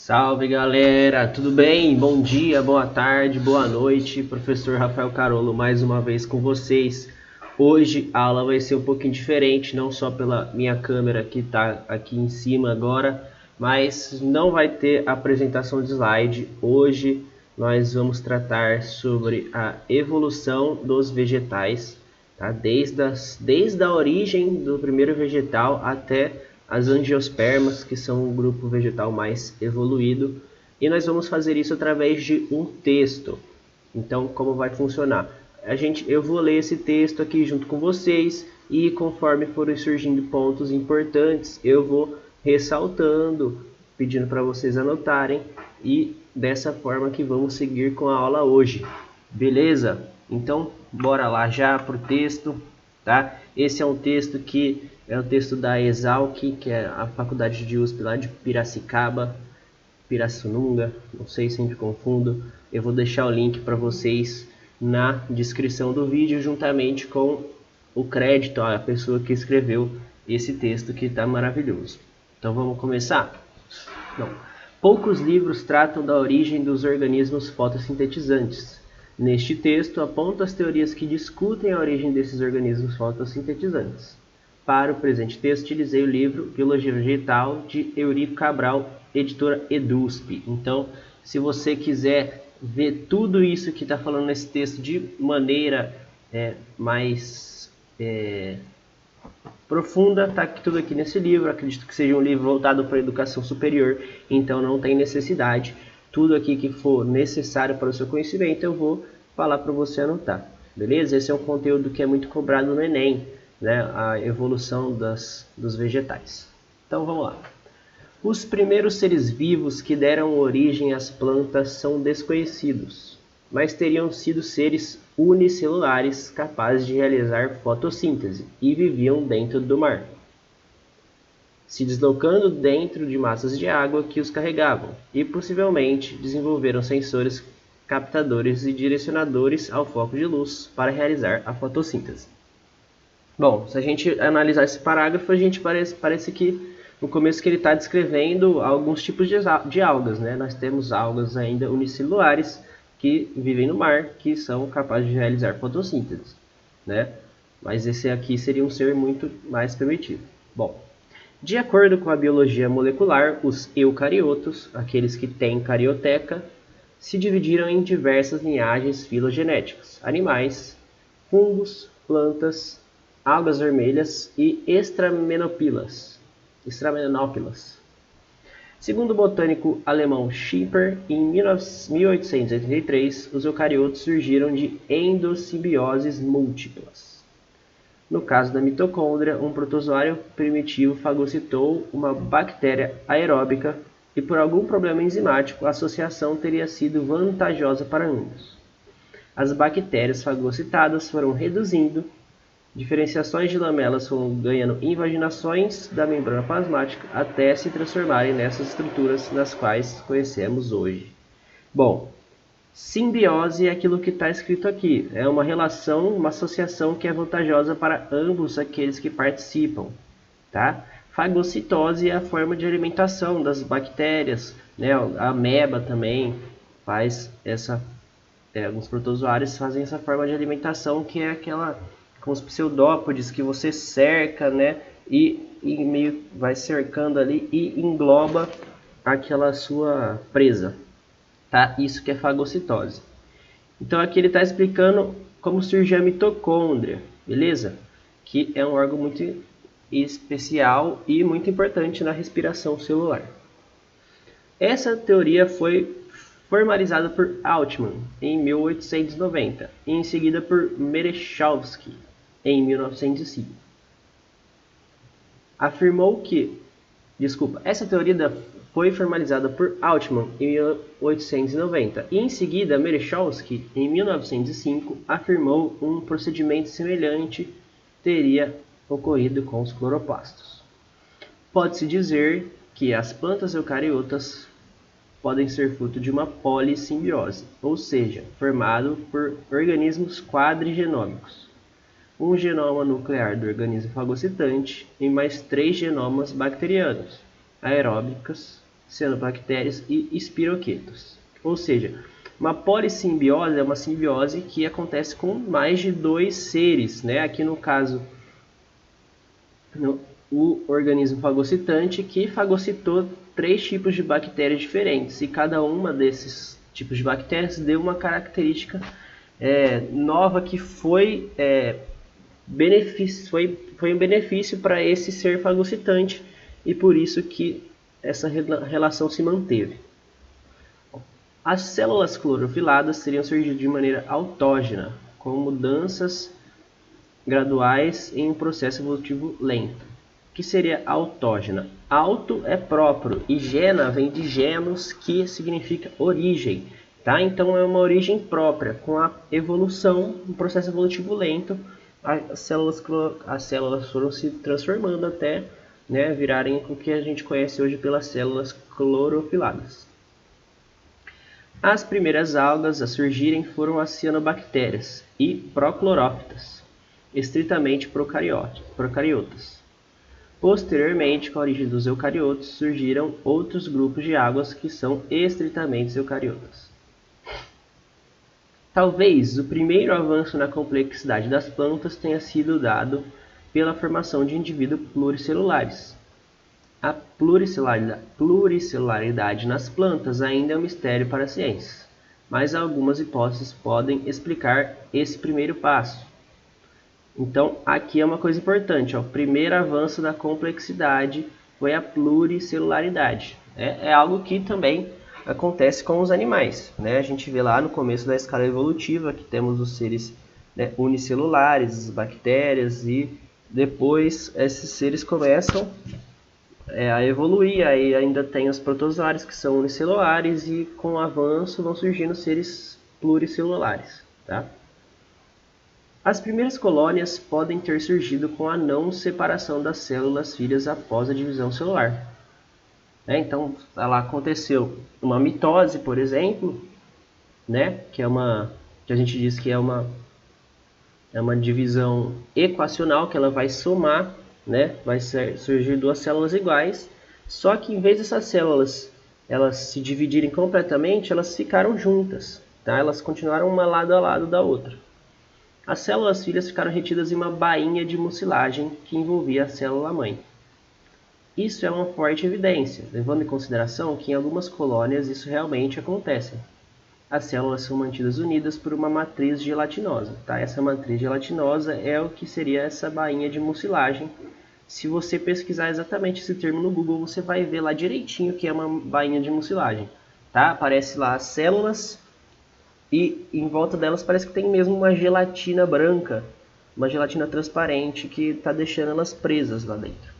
Salve galera, tudo bem? Bom dia, boa tarde, boa noite. Professor Rafael Carolo mais uma vez com vocês. Hoje a aula vai ser um pouquinho diferente, não só pela minha câmera que está aqui em cima agora, mas não vai ter apresentação de slide. Hoje nós vamos tratar sobre a evolução dos vegetais, tá? Desde a origem do primeiro vegetal até as angiospermas, que são o grupo vegetal mais evoluído, e nós vamos fazer isso através de um texto. Então, como vai funcionar? Eu vou ler esse texto aqui junto com vocês e conforme forem surgindo pontos importantes, eu vou ressaltando, pedindo para vocês anotarem e dessa forma que vamos seguir com a aula hoje. Beleza? Então, bora lá já para o texto, tá? Esse é um texto que é o texto da Exalc, que é a faculdade de USP lá de Piracicaba, Pirassununga, não sei, sempre confundo. Eu vou deixar o link para vocês na descrição do vídeo, juntamente com o crédito à pessoa que escreveu esse texto que está maravilhoso. Então vamos começar? Bom, poucos livros tratam da origem dos organismos fotossintetizantes. Neste texto, aponto as teorias que discutem a origem desses organismos fotossintetizantes. Para o presente texto, utilizei o livro Biologia Vegetal, de Eurico Cabral, editora EDUSP. Então, se você quiser ver tudo isso que está falando nesse texto de maneira mais profunda, está tudo aqui nesse livro. Acredito que seja um livro voltado para a educação superior, então não tem necessidade. Tudo aqui que for necessário para o seu conhecimento, eu vou falar para você anotar. Beleza? Esse é um conteúdo que é muito cobrado no Enem, né? A evolução dos vegetais. Então vamos lá. Os primeiros seres vivos que deram origem às plantas são desconhecidos, mas teriam sido seres unicelulares capazes de realizar fotossíntese e viviam dentro do mar, se deslocando dentro de massas de água que os carregavam, e possivelmente desenvolveram sensores captadores e direcionadores ao foco de luz para realizar a fotossíntese. Bom, se a gente analisar esse parágrafo, a gente parece que no começo que ele está descrevendo alguns tipos de algas, né? Nós temos algas ainda unicelulares que vivem no mar, que são capazes de realizar fotossíntese, né? Mas esse aqui seria um ser muito mais primitivo. Bom, de acordo com a biologia molecular, os eucariotos, aqueles que têm carioteca, se dividiram em diversas linhagens filogenéticas: animais, fungos, plantas, algas vermelhas e extramenópilas. Segundo o botânico alemão Schipper, em 1883, os eucariotos surgiram de endossimbioses múltiplas. No caso da mitocôndria, um protozoário primitivo fagocitou uma bactéria aeróbica e, por algum problema enzimático, a associação teria sido vantajosa para ambos. As bactérias fagocitadas foram reduzindo, diferenciações de lamelas foram ganhando invaginações da membrana plasmática até se transformarem nessas estruturas nas quais conhecemos hoje. Bom, simbiose é aquilo que está escrito aqui. É uma relação, uma associação que é vantajosa para ambos aqueles que participam, tá? Fagocitose é a forma de alimentação das bactérias, né? A ameba também faz essa... alguns protozoários fazem essa forma de alimentação, que é aquela com os pseudópodes que você cerca, né? E meio vai cercando ali e engloba aquela sua presa, tá? Isso que é fagocitose. Então aqui ele está explicando como surge a mitocôndria, beleza? Que é um órgão muito especial e muito importante na respiração celular. Essa teoria foi formalizada por Altman em 1890 e em seguida por Merejkovsky em 1905. Essa teoria foi formalizada por Altman em 1890 e em seguida Merejkovsky em 1905 afirmou um procedimento semelhante teria ocorrido com os cloroplastos. Pode-se dizer que as plantas eucariotas podem ser fruto de uma polissimbiose, ou seja, formado por organismos quadrigenômicos. Um genoma nuclear do organismo fagocitante e mais 3 genomas bacterianos, aeróbicos, cianobactérias e espiroquetos. Ou seja, uma polissimbiose é uma simbiose que acontece com mais de 2 seres, né? Aqui no caso, o organismo fagocitante que fagocitou 3 tipos de bactérias diferentes, e cada uma desses tipos de bactérias deu uma característica nova que foi um benefício para esse ser fagocitante, e por isso que essa relação se manteve. As células clorofiladas teriam surgido de maneira autógena, com mudanças graduais em um processo evolutivo lento. O que seria autógena? Auto é próprio e gena vem de genos, que significa origem. Tá? Então é uma origem própria, com a evolução, um processo evolutivo lento, as células foram se transformando até virarem o que a gente conhece hoje pelas células clorofiladas. As primeiras algas a surgirem foram as cianobactérias e proclorófitas, estritamente procariotas. Posteriormente, com a origem dos eucariotos, surgiram outros grupos de algas que são estritamente eucariotas. Talvez o primeiro avanço na complexidade das plantas tenha sido dado pela formação de indivíduos pluricelulares. A pluricelaridade nas plantas ainda é um mistério para a ciência, mas algumas hipóteses podem explicar esse primeiro passo. Então, aqui é uma coisa importante, o primeiro avanço da complexidade foi a pluricelularidade. É algo que também acontece com os animais. A gente vê lá no começo da escala evolutiva que temos os seres unicelulares, as bactérias, e depois esses seres começam a evoluir. Aí ainda tem os protozoários, que são unicelulares, e com o avanço vão surgindo seres pluricelulares. Tá? As primeiras colônias podem ter surgido com a não separação das células filhas após a divisão celular. Então, lá aconteceu uma mitose, por exemplo, que a gente diz que é uma divisão equacional, que ela vai somar, vai surgir 2 células iguais, só que em vez dessas células elas se dividirem completamente, elas ficaram juntas, tá? Elas continuaram uma lado a lado da outra. As células filhas ficaram retidas em uma bainha de mucilagem que envolvia a célula-mãe. Isso é uma forte evidência, levando em consideração que em algumas colônias isso realmente acontece. As células são mantidas unidas por uma matriz gelatinosa. Tá? Essa matriz gelatinosa é o que seria essa bainha de mucilagem. Se você pesquisar exatamente esse termo no Google, você vai ver lá direitinho o que é uma bainha de mucilagem. Tá? Aparece lá as células e em volta delas parece que tem mesmo uma gelatina branca, uma gelatina transparente que está deixando elas presas lá dentro.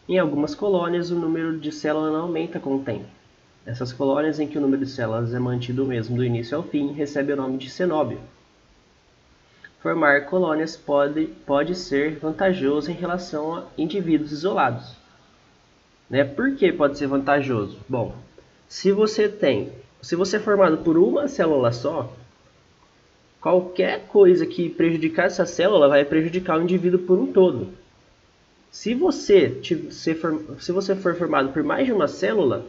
Em algumas colônias, o número de células não aumenta com o tempo. Essas colônias em que o número de células é mantido o mesmo do início ao fim recebe o nome de cenóbio. Formar colônias pode ser vantajoso em relação a indivíduos isolados. Por que pode ser vantajoso? Bom, se você é formado por uma célula só, qualquer coisa que prejudicar essa célula vai prejudicar o indivíduo por um todo. Se você for formado por mais de uma célula,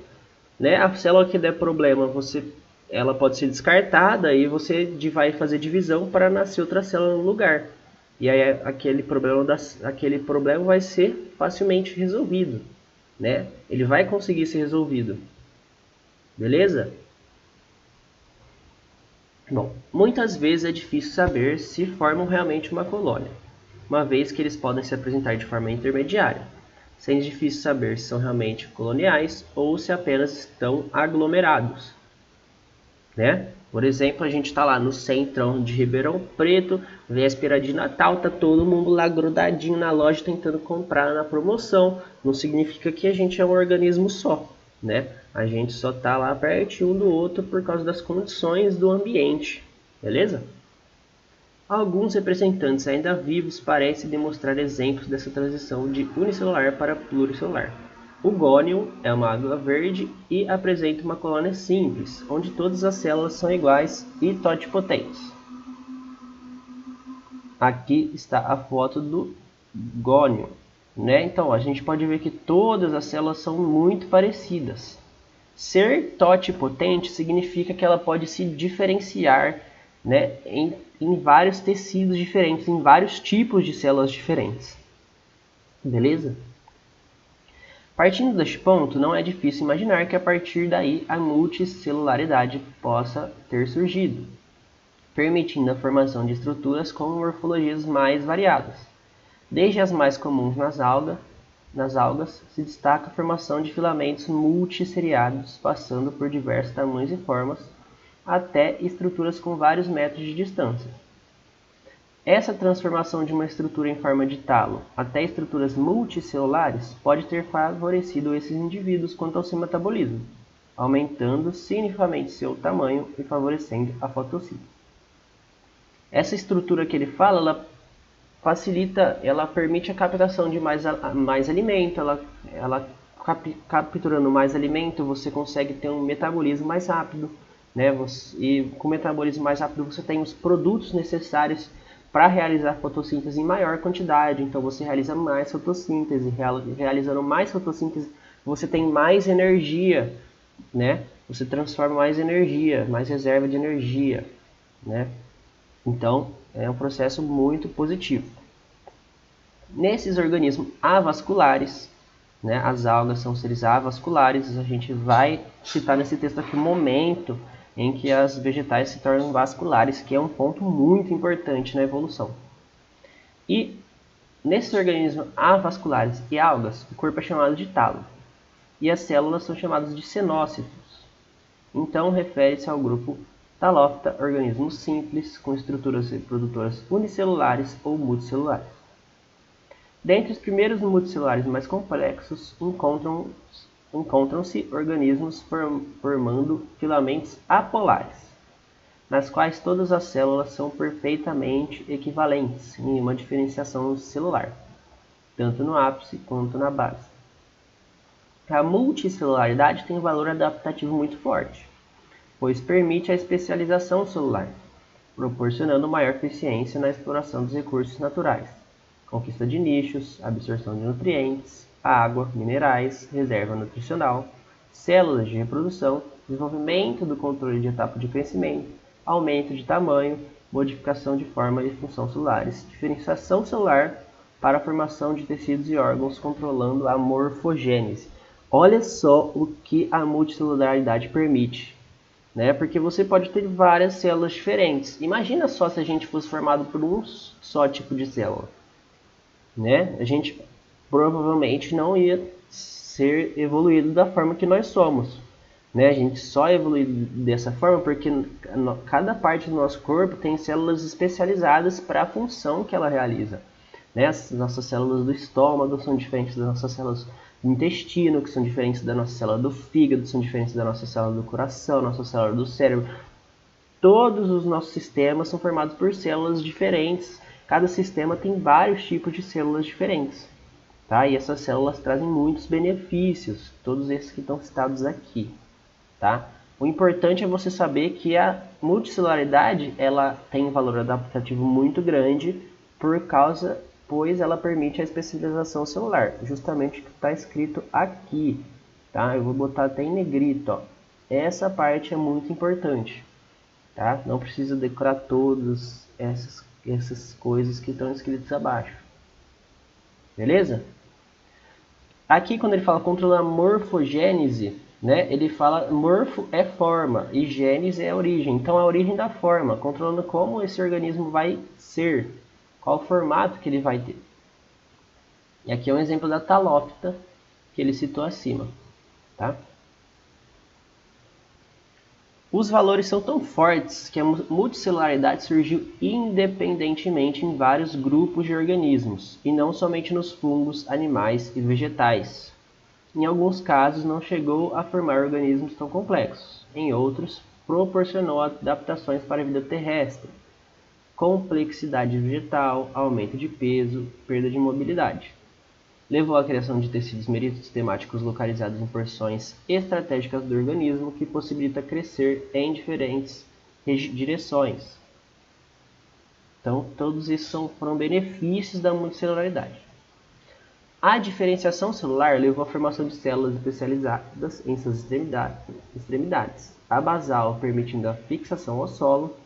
a célula que der problema, ela pode ser descartada e você vai fazer divisão para nascer outra célula no lugar. E aí aquele problema vai ser facilmente resolvido. Ele vai conseguir ser resolvido. Beleza? Bom, muitas vezes é difícil saber se formam realmente uma colônia, uma vez que eles podem se apresentar de forma intermediária, sendo difícil saber se são realmente coloniais ou se apenas estão aglomerados. Por exemplo, a gente está lá no centrão de Ribeirão Preto, véspera de Natal, tá todo mundo lá grudadinho na loja tentando comprar na promoção. Não significa que a gente é um organismo só, A gente só está lá pertinho um do outro por causa das condições do ambiente, beleza? Alguns representantes ainda vivos parecem demonstrar exemplos dessa transição de unicelular para pluricelular. O gônio é uma alga verde e apresenta uma colônia simples, onde todas as células são iguais e totipotentes. Aqui está a foto do gônio. né? Então, a gente pode ver que todas as células são muito parecidas. Ser totipotente significa que ela pode se diferenciar, né, em vários tecidos diferentes, em vários tipos de células diferentes. Beleza? Partindo deste ponto, não é difícil imaginar que a partir daí a multicelularidade possa ter surgido, permitindo a formação de estruturas com morfologias mais variadas. Desde as mais comuns nas algas, se destaca a formação de filamentos multisseriados, passando por diversos tamanhos e formas, até estruturas com vários metros de distância. Essa transformação de uma estrutura em forma de talo até estruturas multicelulares pode ter favorecido esses indivíduos quanto ao seu metabolismo, aumentando significativamente seu tamanho e favorecendo a fotossíntese. Essa estrutura que ele fala, ela facilita, ela permite a captação de mais alimento, ela capturando mais alimento, você consegue ter um metabolismo mais rápido, né? E com o metabolismo mais rápido você tem os produtos necessários para realizar fotossíntese em maior quantidade, então você realiza mais fotossíntese, realizando mais fotossíntese você tem mais energia, né? Você transforma mais energia, mais reserva de energia, né? Então, é um processo muito positivo. Nesses organismos avasculares, né, as algas são seres avasculares, a gente vai citar nesse texto aqui o momento em que as vegetais se tornam vasculares, que é um ponto muito importante na evolução. E nesses organismos avasculares e algas, o corpo é chamado de talo, e as células são chamadas de cenócitos. Então, refere-se ao grupo Talófita, organismos simples, com estruturas reprodutoras unicelulares ou multicelulares. Dentre os primeiros multicelulares mais complexos, encontram-se organismos formando filamentos apolares, nas quais todas as células são perfeitamente equivalentes em uma diferenciação celular, tanto no ápice quanto na base. A multicelularidade tem um valor adaptativo muito forte, pois permite a especialização celular, proporcionando maior eficiência na exploração dos recursos naturais, conquista de nichos, absorção de nutrientes, água, minerais, reserva nutricional, células de reprodução, desenvolvimento do controle de etapa de crescimento, aumento de tamanho, modificação de forma e função celulares, diferenciação celular para a formação de tecidos e órgãos, controlando a morfogênese. Olha só o que a multicelularidade permite, né? Porque você pode ter várias células diferentes. Imagina só se a gente fosse formado por um só tipo de célula, né? A gente provavelmente não ia ser evoluído da forma que nós somos, né? A gente só é evoluído dessa forma porque cada parte do nosso corpo tem células especializadas para a função que ela realiza, né? As nossas células do estômago são diferentes das nossas células do intestino, que são diferentes da nossa célula do fígado, são diferentes da nossa célula do coração, nossa célula do cérebro. Todos os nossos sistemas são formados por células diferentes. Cada sistema tem vários tipos de células diferentes, tá? E essas células trazem muitos benefícios, todos esses que estão citados aqui, tá? O importante é você saber que a multicelularidade ela tem um valor adaptativo muito grande pois ela permite a especialização celular, justamente o que está escrito aqui, tá? Eu vou botar até em negrito, ó. Essa parte é muito importante, tá? Não precisa decorar todas essas coisas que estão escritas abaixo, beleza? Aqui quando ele fala controlar morfogênese, né, ele fala morfo é forma e gênese é origem, então a origem da forma, controlando como esse organismo vai ser, qual formato que ele vai ter. E aqui é um exemplo da talófita que ele citou acima, tá? Os valores são tão fortes que a multicelularidade surgiu independentemente em vários grupos de organismos, e não somente nos fungos, animais e vegetais. Em alguns casos não chegou a formar organismos tão complexos, em outros proporcionou adaptações para a vida terrestre, complexidade vegetal, aumento de peso, perda de mobilidade. Levou à criação de tecidos meritemáticos localizados em porções estratégicas do organismo que possibilita crescer em diferentes direções. Então, todos esses foram benefícios da multicelularidade. A diferenciação celular levou à formação de células especializadas em suas extremidades. A basal permitindo a fixação ao solo,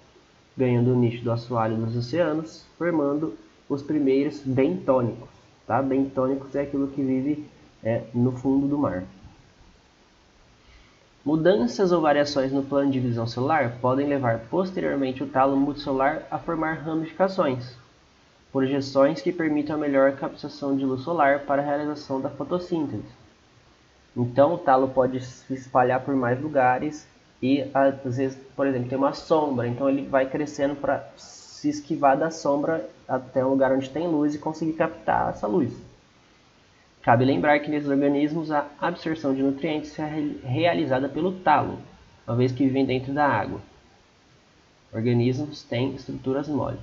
ganhando o nicho do assoalho dos oceanos, formando os primeiros bentônicos. Tá? Bentônicos é aquilo que vive no fundo do mar. Mudanças ou variações no plano de divisão celular podem levar posteriormente o talo multicelular a formar ramificações, projeções que permitam a melhor captação de luz solar para a realização da fotossíntese. Então o talo pode se espalhar por mais lugares e às vezes, por exemplo, tem uma sombra, então ele vai crescendo para se esquivar da sombra até um lugar onde tem luz e conseguir captar essa luz. Cabe lembrar que nesses organismos a absorção de nutrientes é realizada pelo talo, uma vez que vivem dentro da água. Organismos têm estruturas moles.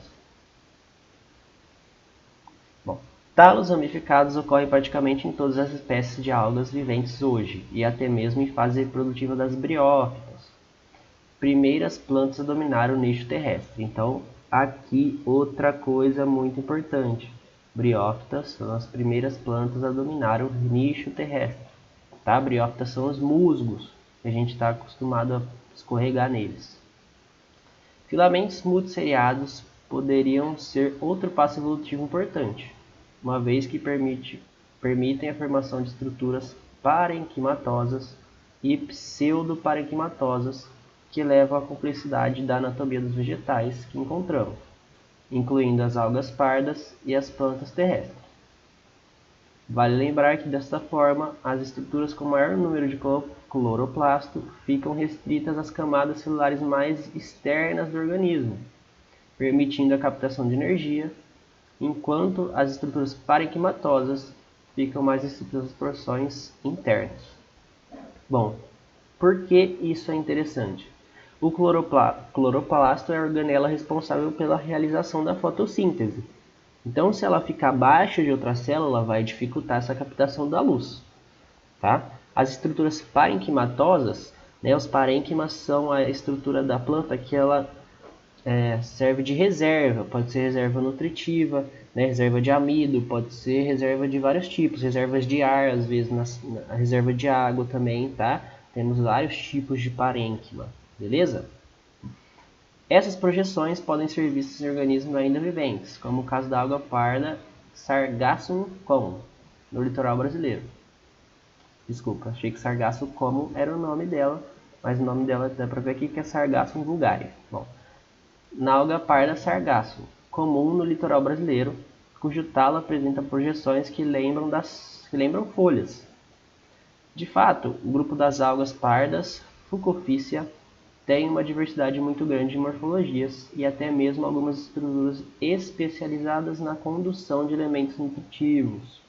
Bom, talos ramificados ocorrem praticamente em todas as espécies de algas viventes hoje, e até mesmo em fase reprodutiva das briófitas, primeiras plantas a dominar o nicho terrestre. Então, aqui outra coisa muito importante. Briófitas são as primeiras plantas a dominar o nicho terrestre. Tá? Briófitas são os musgos, que a gente está acostumado a escorregar neles. Filamentos multisseriados poderiam ser outro passo evolutivo importante, uma vez que permitem a formação de estruturas parenquimatosas e pseudoparenquimatosas que levam à complexidade da anatomia dos vegetais que encontramos, incluindo as algas pardas e as plantas terrestres. Vale lembrar que desta forma, as estruturas com maior número de cloroplasto ficam restritas às camadas celulares mais externas do organismo, permitindo a captação de energia, enquanto as estruturas parenquimatosas ficam mais restritas às porções internas. Bom, por que isso é interessante? O cloroplasto é a organela responsável pela realização da fotossíntese. Então, se ela ficar abaixo de outra célula, vai dificultar essa captação da luz. Tá? As estruturas parenquimatosas, os parênquimas são a estrutura da planta que ela serve de reserva, pode ser reserva nutritiva, reserva de amido, pode ser reserva de vários tipos, reservas de ar, às vezes na reserva de água também, tá? Temos vários tipos de parênquima, beleza? Essas projeções podem ser vistas em organismos ainda viventes, como o caso da alga parda Sargassum comum, no litoral brasileiro. Desculpa, achei que Sargassum comum era o nome dela, mas o nome dela dá para ver aqui que é Sargassum vulgare. Bom, na alga parda Sargassum, comum no litoral brasileiro, cujo talo apresenta projeções que lembram folhas. De fato, o grupo das algas pardas Fucophycia tem uma diversidade muito grande de morfologias e até mesmo algumas estruturas especializadas na condução de elementos nutritivos.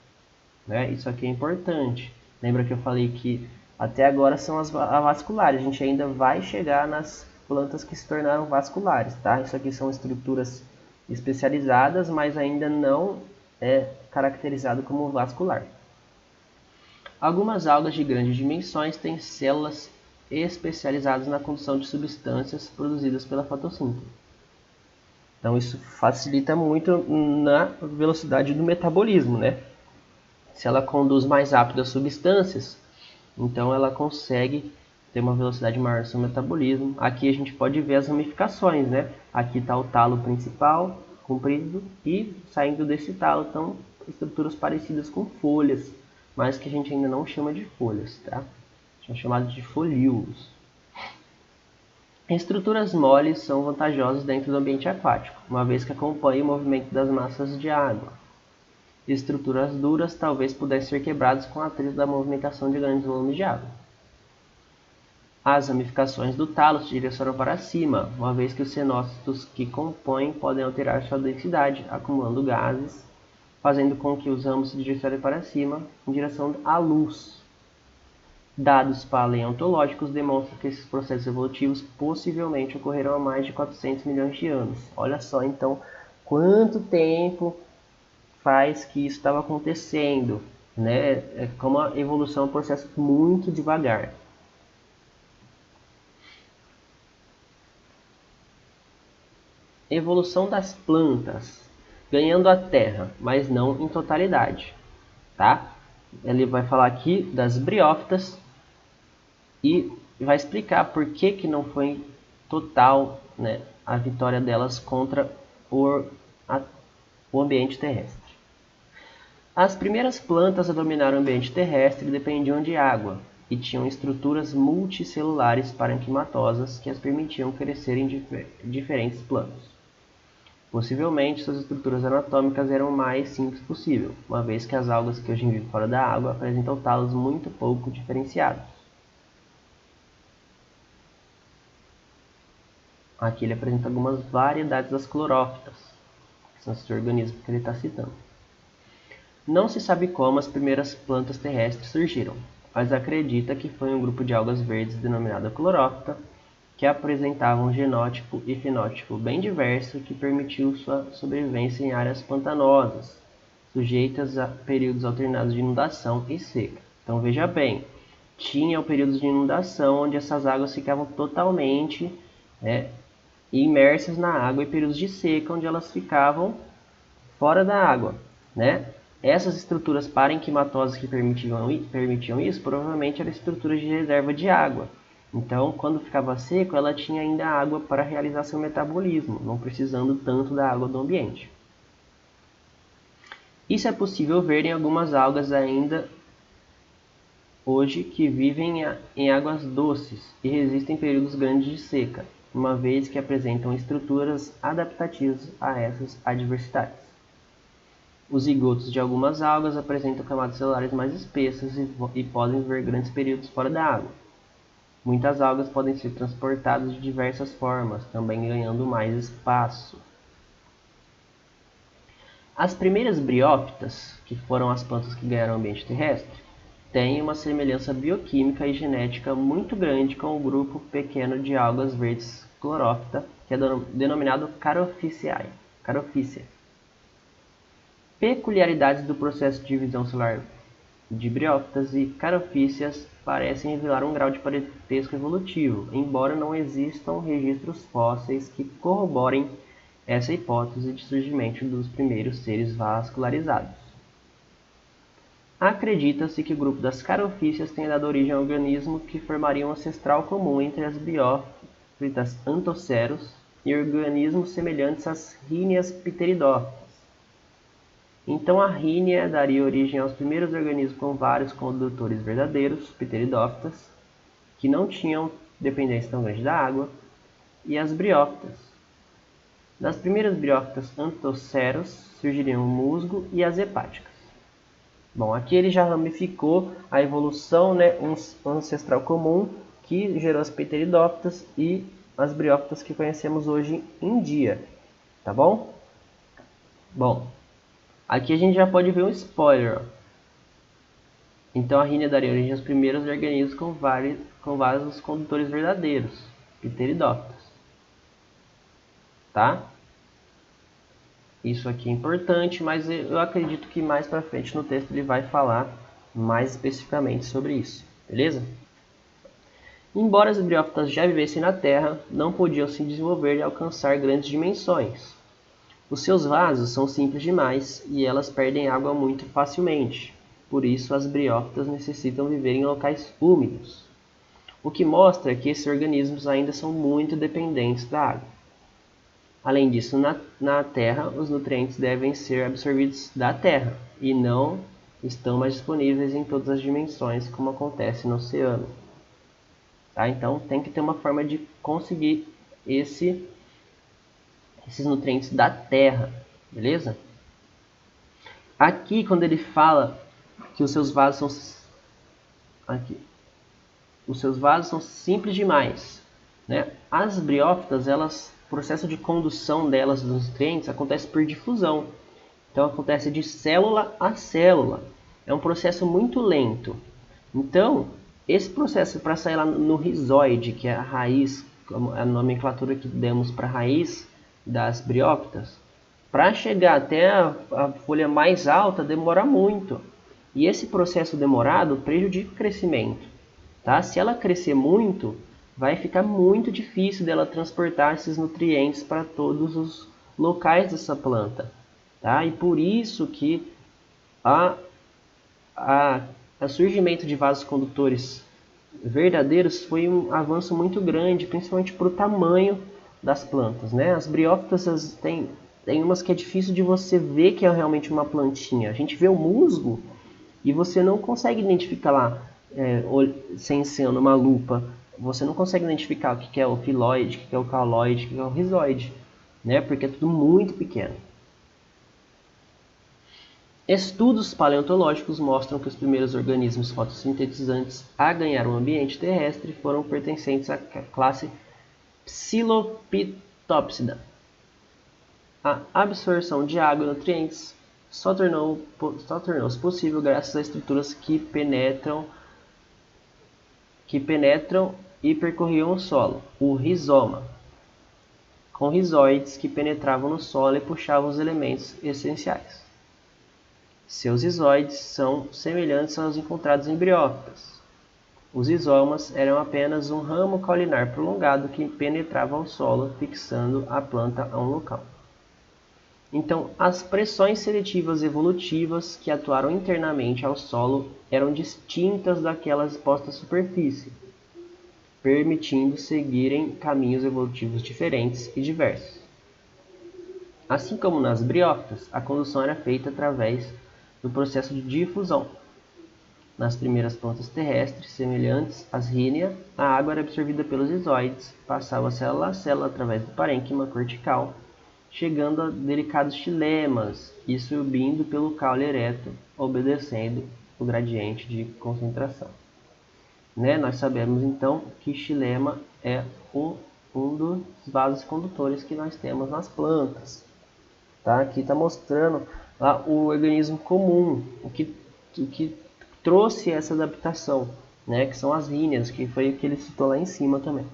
Isso aqui é importante. Lembra que eu falei que até agora são as avasculares, a gente ainda vai chegar nas plantas que se tornaram vasculares, tá? Isso aqui são estruturas especializadas, mas ainda não é caracterizado como vascular. Algumas algas de grandes dimensões têm células especializadas na condução de substâncias produzidas pela fotossíntese. Então isso facilita muito na velocidade do metabolismo, Se ela conduz mais rápido as substâncias, então ela consegue ter uma velocidade maior no seu metabolismo. Aqui a gente pode ver as ramificações, Aqui está o talo principal, comprido, e saindo desse talo estão estruturas parecidas com folhas, mas que a gente ainda não chama de folhas, tá? São chamados de folíolos. Estruturas moles são vantajosas dentro do ambiente aquático, uma vez que acompanham o movimento das massas de água. Estruturas duras talvez pudessem ser quebradas com o atrito da movimentação de grandes volumes de água. As ramificações do talo se direcionam para cima, uma vez que os cenócitos que compõem podem alterar sua densidade, acumulando gases, fazendo com que os ramos se direcionem para cima, em direção à luz. Dados paleontológicos demonstram que esses processos evolutivos possivelmente ocorreram há mais de 400 milhões de anos. Olha só, então, quanto tempo faz que isso estava acontecendo, É como a evolução é um processo muito devagar. Evolução das plantas, ganhando a terra, mas não em totalidade. tá? Ele vai falar aqui das briófitas e vai explicar por que não foi total, né, a vitória delas contra o ambiente terrestre. As primeiras plantas a dominar o ambiente terrestre dependiam de água e tinham estruturas multicelulares parenquimatosas que as permitiam crescer em diferentes planos. Possivelmente, suas estruturas anatômicas eram o mais simples possível, uma vez que as algas que hoje vivem fora da água apresentam talos muito pouco diferenciados. Aqui ele apresenta algumas variedades das clorófitas, que são esses organismos que ele está citando. Não se sabe como as primeiras plantas terrestres surgiram, mas acredita que foi um grupo de algas verdes denominado clorófita, que apresentava um genótipo e fenótipo bem diverso que permitiu sua sobrevivência em áreas pantanosas, sujeitas a períodos alternados de inundação e seca. Então veja bem, tinha períodos de inundação onde essas águas ficavam totalmente imersas na água e períodos de seca onde elas ficavam fora da água, né? Essas estruturas parenquimatosas que permitiam isso, provavelmente eram estruturas de reserva de água. Então, quando ficava seco, ela tinha ainda água para realizar seu metabolismo, não precisando tanto da água do ambiente. Isso é possível ver em algumas algas ainda hoje que vivem em águas doces e resistem períodos grandes de seca, uma vez que apresentam estruturas adaptativas a essas adversidades. Os zigotos de algumas algas apresentam camadas celulares mais espessas e podem viver grandes períodos fora da água. Muitas algas podem ser transportadas de diversas formas, também ganhando mais espaço. As primeiras briófitas, que foram as plantas que ganharam o ambiente terrestre, têm uma semelhança bioquímica e genética muito grande com o grupo pequeno de algas verdes clorófita, que é denominado Carophyceae. Peculiaridades do processo de divisão celular de briófitas e carophyceas parecem revelar um grau de parentesco evolutivo, embora não existam registros fósseis que corroborem essa hipótese de surgimento dos primeiros seres vascularizados. Acredita-se que o grupo das carophyceas tenha dado origem a um organismo que formaria um ancestral comum entre as briófitas anthoceros e organismos semelhantes às rhinias pteridófitas. Então a rhinia daria origem aos primeiros organismos com vários condutores verdadeiros, pteridófitas, que não tinham dependência tão grande da água, e as briófitas. Das primeiras briófitas anthoceros surgiriam o musgo e as hepáticas. Bom, aqui ele já ramificou a evolução, né, um ancestral comum que gerou as pteridófitas e as briófitas que conhecemos hoje em dia, tá bom? Bom, aqui a gente já pode ver um spoiler. Ó. Então a rhinia daria origem aos primeiros organismos com vários condutores verdadeiros, pteridófitas. Tá? Isso aqui é importante, mas eu acredito que mais para frente no texto ele vai falar mais especificamente sobre isso. Beleza? Embora as briófitas já vivessem na Terra, não podiam se desenvolver e alcançar grandes dimensões. Os seus vasos são simples demais e elas perdem água muito facilmente. Por isso, as briófitas necessitam viver em locais úmidos, o que mostra que esses organismos ainda são muito dependentes da água. Além disso, na Terra, os nutrientes devem ser absorvidos da Terra e não estão mais disponíveis em todas as dimensões, como acontece no oceano. Tá? Então, tem que ter uma forma de conseguir esses nutrientes da Terra, beleza? Aqui, quando ele fala que os seus vasos são simples demais, né? As briófitas, o processo de condução delas dos nutrientes acontece por difusão. Então acontece de célula a célula. É um processo muito lento. Então, esse processo para sair lá no rizoide, que é a raiz, a nomenclatura que demos para a raiz das briófitas, para chegar até a folha mais alta demora muito. E esse processo demorado prejudica o crescimento. Tá? Se ela crescer muito, vai ficar muito difícil dela transportar esses nutrientes para todos os locais dessa planta. Tá? E por isso que o surgimento de vasos condutores verdadeiros foi um avanço muito grande, principalmente para o tamanho das plantas, né? As briófitas tem umas que é difícil de você ver que é realmente uma plantinha. A gente vê o musgo e você não consegue identificar lá, sem ser numa lupa, você não consegue identificar o que é o filoide, o que é o cauloide, o que é o rizoide, né? Porque é tudo muito pequeno. Estudos paleontológicos mostram que os primeiros organismos fotossintetizantes a ganhar um ambiente terrestre foram pertencentes à classe Psilopitopsida. A absorção de água e nutrientes só tornou-se possível graças a estruturas que penetram e percorriam o solo, o rizoma, com rizoides que penetravam no solo e puxavam os elementos essenciais. Seus rizoides são semelhantes aos encontrados em briófitas. Os rizomas eram apenas um ramo caulinar prolongado que penetrava o solo, fixando a planta a um local. Então, as pressões seletivas evolutivas que atuaram internamente ao solo eram distintas daquelas postas à superfície, permitindo seguirem caminhos evolutivos diferentes e diversos. Assim como nas briófitas, a condução era feita através do processo de difusão. Nas primeiras plantas terrestres, semelhantes às rhinia, a água era absorvida pelos rizoides, passava célula a célula através do parênquima cortical, chegando a delicados xilemas e subindo pelo caule ereto, obedecendo o gradiente de concentração. Nós sabemos então que xilema é um dos vasos condutores que nós temos nas plantas. Tá? Aqui está mostrando lá o organismo comum, o que trouxe essa adaptação, né? Que são as rhínias, que foi o que ele citou lá em cima também.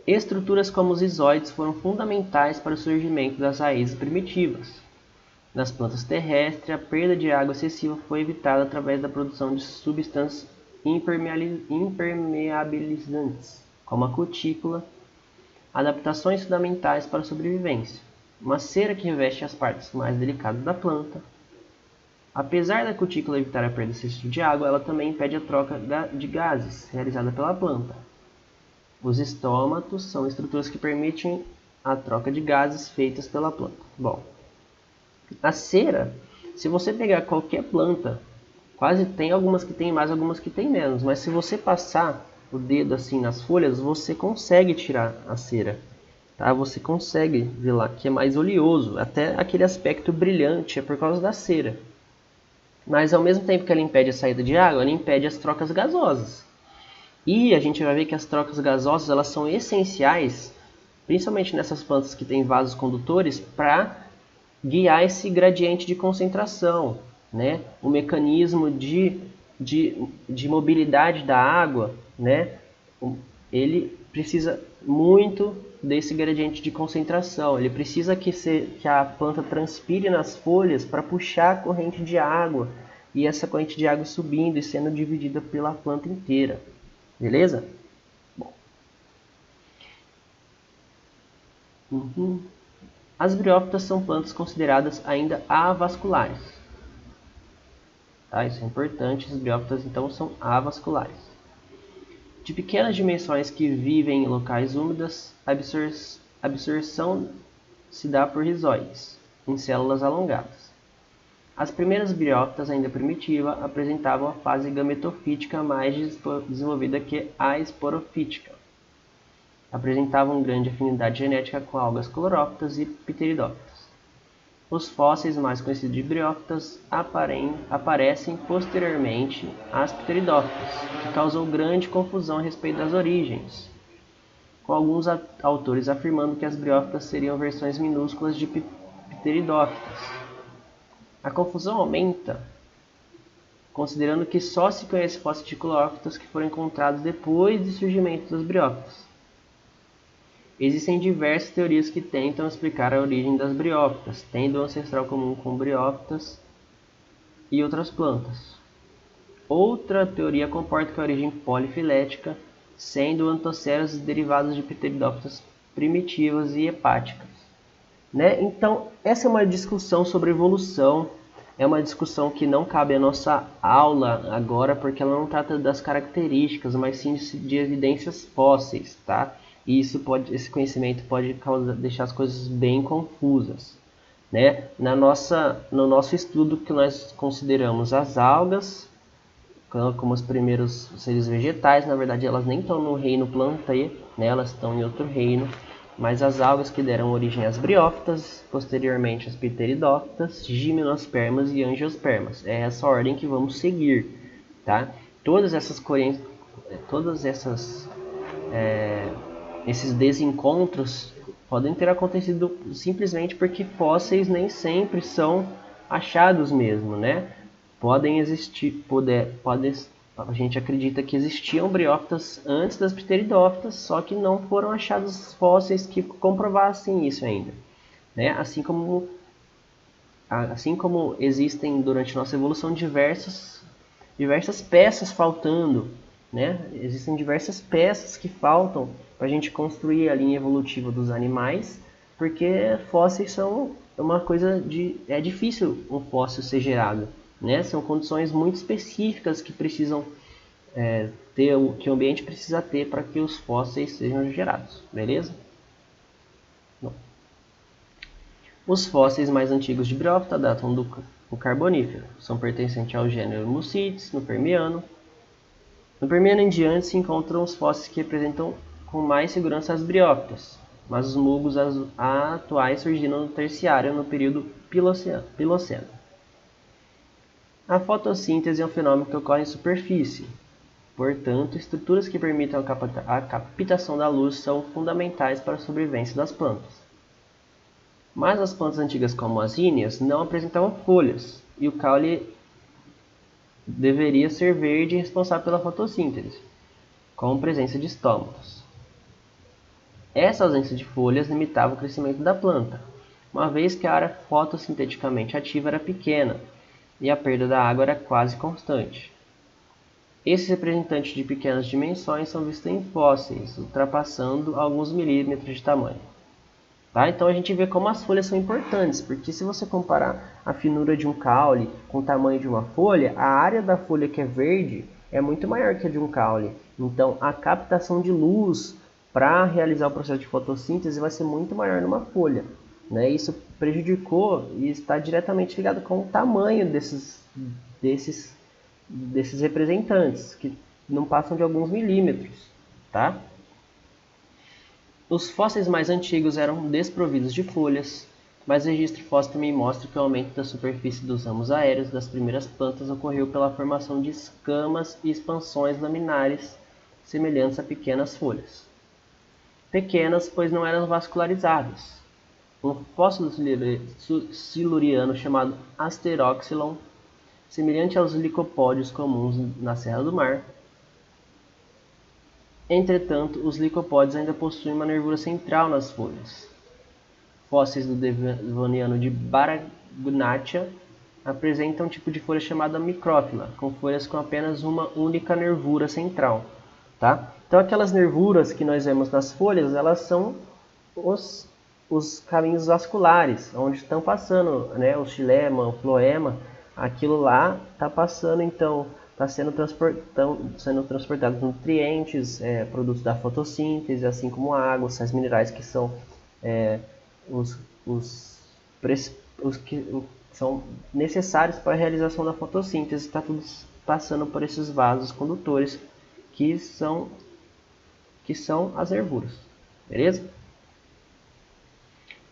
Estruturas como os rizoides foram fundamentais para o surgimento das raízes primitivas. Nas plantas terrestres, a perda de água excessiva foi evitada através da produção de substâncias impermeabilizantes, como a cutícula, adaptações fundamentais para a sobrevivência. Uma cera que reveste as partes mais delicadas da planta. Apesar da cutícula evitar a perda excessiva de água, ela também impede a troca de gases realizada pela planta. Os estômatos são estruturas que permitem a troca de gases feitas pela planta. Bom, a cera, se você pegar qualquer planta, quase tem algumas que tem mais, algumas que tem menos, mas se você passar o dedo assim nas folhas, você consegue tirar a cera. Tá? Você consegue ver lá que é mais oleoso, até aquele aspecto brilhante é por causa da cera. Mas ao mesmo tempo que ela impede a saída de água, ela impede as trocas gasosas. E a gente vai ver que as trocas gasosas elas são essenciais, principalmente nessas plantas que têm vasos condutores, para guiar esse gradiente de concentração, né? O mecanismo de mobilidade da água, né? Ele precisa muito desse gradiente de concentração. Ele precisa que a planta transpire nas folhas para puxar a corrente de água e essa corrente de água subindo e sendo dividida pela planta inteira. Beleza? Bom. As briófitas são plantas consideradas ainda avasculares. Tá? Isso é importante. As briófitas então são avasculares. De pequenas dimensões que vivem em locais úmidos, a absorção se dá por rizoides, em células alongadas. As primeiras briófitas, ainda primitivas, apresentavam a fase gametofítica mais desenvolvida que a esporofítica. Apresentavam grande afinidade genética com algas clorófitas e pteridófitas. Os fósseis mais conhecidos de briófitas aparecem posteriormente às pteridófitas, que causou grande confusão a respeito das origens, com alguns autores afirmando que as briófitas seriam versões minúsculas de pteridófitas. A confusão aumenta, considerando que só se conhece fósseis de clorófitas que foram encontrados depois do surgimento das briófitas. Existem diversas teorias que tentam explicar a origem das briófitas, tendo um ancestral comum com briófitas e outras plantas. Outra teoria comporta que a origem polifilética, sendo antoceras derivados de pteridófitas primitivas e hepáticas. Né? Então, essa é uma discussão sobre evolução. é uma discussão que não cabe à nossa aula agora, porque ela não trata das características, mas sim de evidências fósseis, tá? E esse conhecimento pode deixar as coisas bem confusas, né? No nosso estudo que nós consideramos as algas como os primeiros seres vegetais, na verdade elas nem estão no reino Plantae, né? Elas estão em outro reino, mas as algas que deram origem às briófitas, posteriormente às pteridófitas, gimnospermas e angiospermas. É essa ordem que vamos seguir, tá? Todas essas esses desencontros podem ter acontecido simplesmente porque fósseis nem sempre são achados mesmo, né? Podem existir, a gente acredita que existiam briófitas antes das pteridófitas, só que não foram achados fósseis que comprovassem isso ainda, né? Assim como existem durante nossa evolução diversas peças faltando, né? Existem diversas peças que faltam para a gente construir a linha evolutiva dos animais, porque fósseis são uma coisa é difícil um fóssil ser gerado, né? São condições muito específicas que precisam que o ambiente precisa ter para que os fósseis sejam gerados, beleza? Bom. Os fósseis mais antigos de briófita datam do Carbonífero, são pertencentes ao gênero Mucites, no Permiano. No Permiano em diante se encontram os fósseis que representam com mais segurança as briófitas, mas os musgos atuais surgiram no Terciário, no período Piloceno. A fotossíntese é um fenômeno que ocorre em superfície. Portanto, estruturas que permitam a captação da luz são fundamentais para a sobrevivência das plantas. Mas as plantas antigas como as ígneas não apresentavam folhas, e o caule deveria ser verde e responsável pela fotossíntese, com presença de estômatos. Essa ausência de folhas limitava o crescimento da planta, uma vez que a área fotossinteticamente ativa era pequena e a perda da água era quase constante. Esses representantes de pequenas dimensões são vistos em fósseis, ultrapassando alguns milímetros de tamanho. Tá? Então a gente vê como as folhas são importantes, porque se você comparar a finura de um caule com o tamanho de uma folha, a área da folha que é verde é muito maior que a de um caule. Então a captação de luz para realizar o processo de fotossíntese vai ser muito maior numa folha, né? Isso prejudicou e está diretamente ligado com o tamanho desses representantes, que não passam de alguns milímetros, tá? Os fósseis mais antigos eram desprovidos de folhas, mas o registro fóssil também mostra que o aumento da superfície dos ramos aéreos das primeiras plantas ocorreu pela formação de escamas e expansões laminares semelhantes a pequenas folhas. Pequenas, pois não eram vascularizadas. Um fóssil siluriano chamado Asteroxylon, semelhante aos licopódios comuns na Serra do Mar. Entretanto, os licopódios ainda possuem uma nervura central nas folhas. Fósseis do Devoniano de Baragnatia apresentam um tipo de folha chamada micrófila, com folhas com apenas uma única nervura central. Tá? Então aquelas nervuras que nós vemos nas folhas, elas são os caminhos vasculares, onde estão passando, né, o xilema, o floema, aquilo lá está passando, então está sendo transportados nutrientes, produtos da fotossíntese, assim como água, sais minerais que são os que são necessários para a realização da fotossíntese. Está tudo passando por esses vasos condutores que são as nervuras, beleza?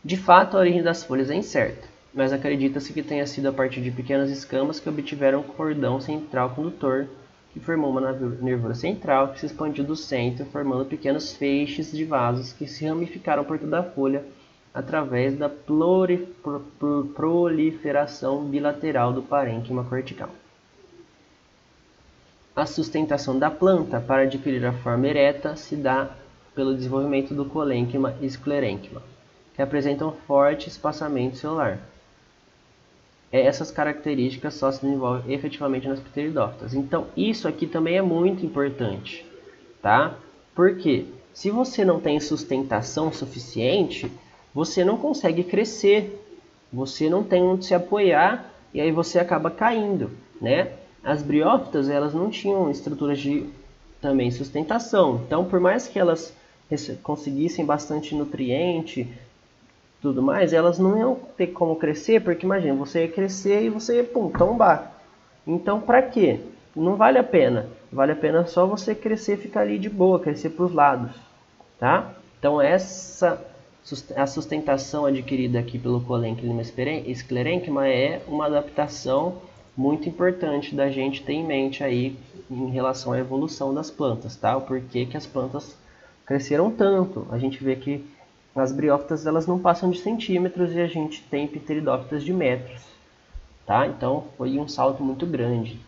De fato, a origem das folhas é incerta, mas acredita-se que tenha sido a partir de pequenas escamas que obtiveram um cordão central condutor, que formou uma nervura central que se expandiu do centro, formando pequenos feixes de vasos que se ramificaram por toda a folha através da proliferação bilateral do parênquima cortical. A sustentação da planta para adquirir a forma ereta se dá pelo desenvolvimento do colênquima e esclerênquima, que apresentam forte espaçamento celular. Essas características só se desenvolvem efetivamente nas pteridófitas. Então, isso aqui também é muito importante, tá? Porque se você não tem sustentação suficiente, você não consegue crescer, você não tem onde se apoiar e aí você acaba caindo, né? As briófitas, elas não tinham estruturas de também sustentação, então por mais que elas conseguissem bastante nutriente, tudo mais, elas não iam ter como crescer, porque imagina, você ia crescer e você ia, tombar. Então, para quê? Não vale a pena. Vale a pena só você crescer e ficar ali de boa, crescer para os lados, tá? Então, a sustentação adquirida aqui pelo Colenchyma sclerenchyma é uma adaptação muito importante da gente ter em mente aí em relação à evolução das plantas, tá? O porquê que as plantas cresceram tanto. A gente vê que as briófitas elas não passam de centímetros e a gente tem pteridófitas de metros, tá? Então foi um salto muito grande.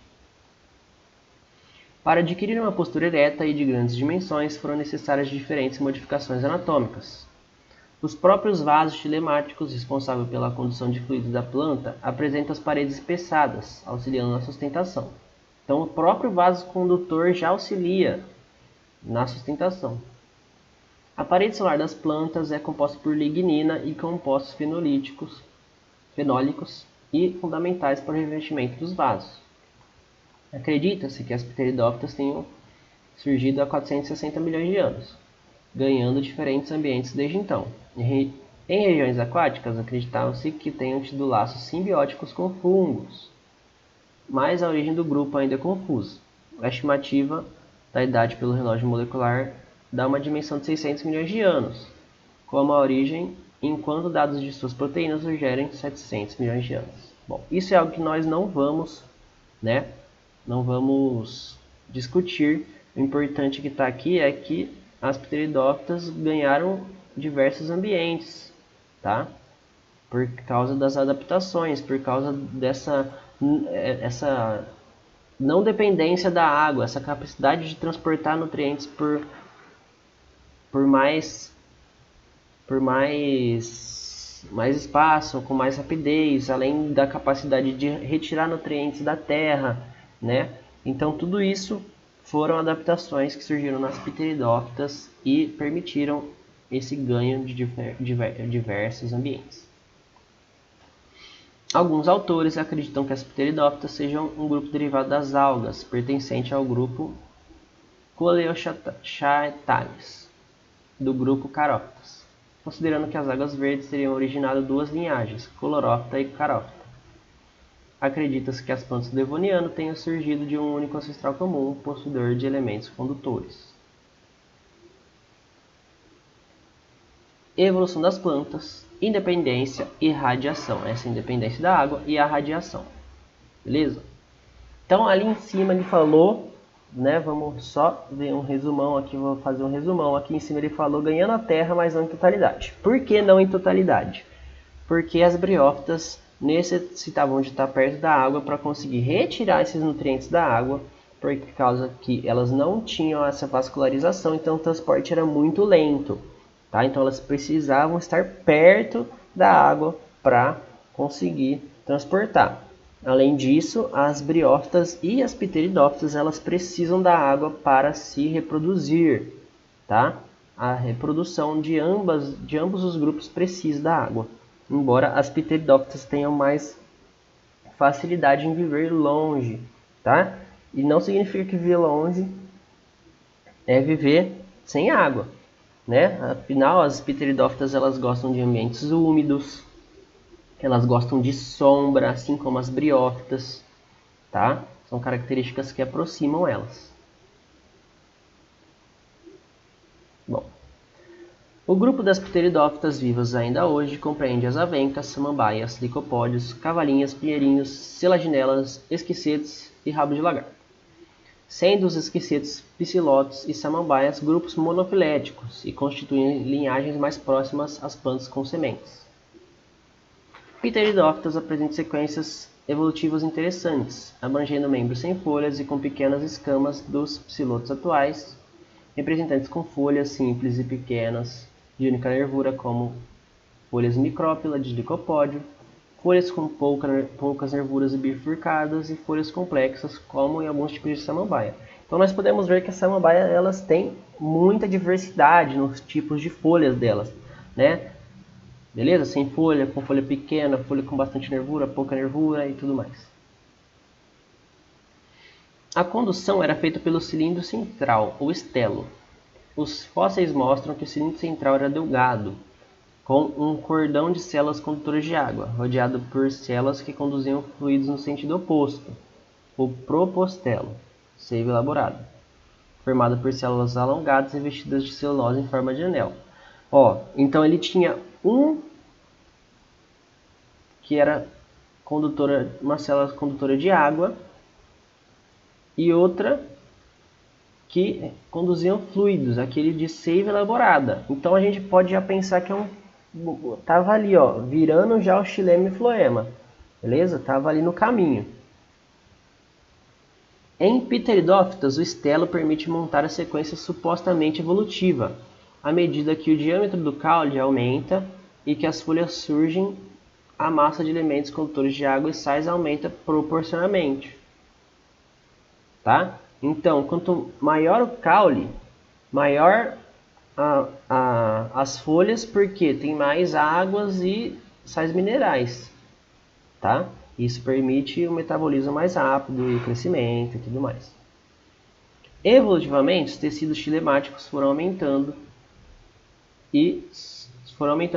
Para adquirir uma postura ereta e de grandes dimensões foram necessárias diferentes modificações anatômicas. Os próprios vasos xilemáticos, responsáveis pela condução de fluidos da planta, apresentam as paredes espessadas, auxiliando na sustentação. Então o próprio vaso condutor já auxilia na sustentação. A parede solar das plantas é composta por lignina e compostos fenólicos e fundamentais para o revestimento dos vasos. Acredita-se que as pteridófitas tenham surgido há 460 milhões de anos, ganhando diferentes ambientes desde então. Em regiões aquáticas, acreditava-se que tenham tido laços simbióticos com fungos, mas a origem do grupo ainda é confusa. A estimativa da idade pelo relógio molecular dá uma dimensão de 600 milhões de anos, como a origem, enquanto dados de suas proteínas sugerem 700 milhões de anos. Bom, isso é algo que nós não vamos, não vamos discutir. O importante que está aqui é que as pteridófitas ganharam diversos ambientes, tá? Por causa das adaptações, por causa essa não dependência da água, essa capacidade de transportar nutrientes por mais espaço, com mais rapidez, além da capacidade de retirar nutrientes da terra, né? Então tudo isso foram adaptações que surgiram nas pteridófitas e permitiram esse ganho de diversos ambientes. Alguns autores acreditam que as pteridófitas sejam um grupo derivado das algas, pertencente ao grupo Coleochaetales, do grupo Caróptas, considerando que as algas verdes teriam originado duas linhagens, Colorópta e Carópta. Acredita-se que as plantas do Devoniano tenham surgido de um único ancestral comum, possuidor de elementos condutores. Evolução das plantas, independência e radiação. Essa independência da água e a radiação. Beleza? Então ali em cima ele falou, né? Vamos só ver um resumão aqui, vou fazer um resumão. Aqui em cima ele falou ganhando a terra, mas não em totalidade. Por que não em totalidade? Porque as briófitas necessitavam de estar perto da água para conseguir retirar esses nutrientes da água, por causa que elas não tinham essa vascularização, então o transporte era muito lento. Tá? Então elas precisavam estar perto da água para conseguir transportar. Além disso, as briófitas e as pteridófitas elas precisam da água para se reproduzir. Tá? A reprodução de ambos os grupos precisa da água. Embora as pteridófitas tenham mais facilidade em viver longe. Tá? E não significa que viver longe é viver sem água. Né? Afinal, as pteridófitas elas gostam de ambientes úmidos, elas gostam de sombra, assim como as briófitas, tá? São características que aproximam elas. Bom, o grupo das pteridófitas vivas ainda hoje compreende as avencas, samambaias, licopódios, cavalinhas, pinheirinhos, selaginelas, esquisetes e rabo de lagarto, sendo os esquisetes, psilotos e samambaias grupos monofiléticos e constituem linhagens mais próximas às plantas com sementes. Pteridófitas apresentam sequências evolutivas interessantes, abrangendo membros sem folhas e com pequenas escamas dos psilotos atuais, representantes com folhas simples e pequenas de única nervura, como folhas micrópila de licopódio, folhas com poucas nervuras e bifurcadas e folhas complexas, como em alguns tipos de samambaia. Então nós podemos ver que as samambaias elas têm muita diversidade nos tipos de folhas delas, né? Beleza? Sem folha, com folha pequena, folha com bastante nervura, pouca nervura e tudo mais. A condução era feita pelo cilindro central, ou estelo. Os fósseis mostram que o cilindro central era delgado, com um cordão de células condutoras de água, rodeado por células que conduziam fluidos no sentido oposto, o propostelo, seiva elaborado, formado por células alongadas revestidas de celulose em forma de anel. Então ele tinha que era uma célula condutora de água e outra que conduziam fluidos, aquele de seiva elaborada. Então a gente pode já pensar que tava ali, virando já o xilema e floema, beleza? Tava ali no caminho. Em Pteridófitas, o estelo permite montar a sequência supostamente evolutiva, à medida que o diâmetro do caule aumenta e que as folhas surgem, a massa de elementos condutores de água e sais aumenta proporcionalmente. Tá? Então, quanto maior o caule, maior as folhas, porque tem mais águas e sais minerais. Tá? Isso permite o metabolismo mais rápido e o crescimento e tudo mais. Evolutivamente, os tecidos xilemáticos foram aumentando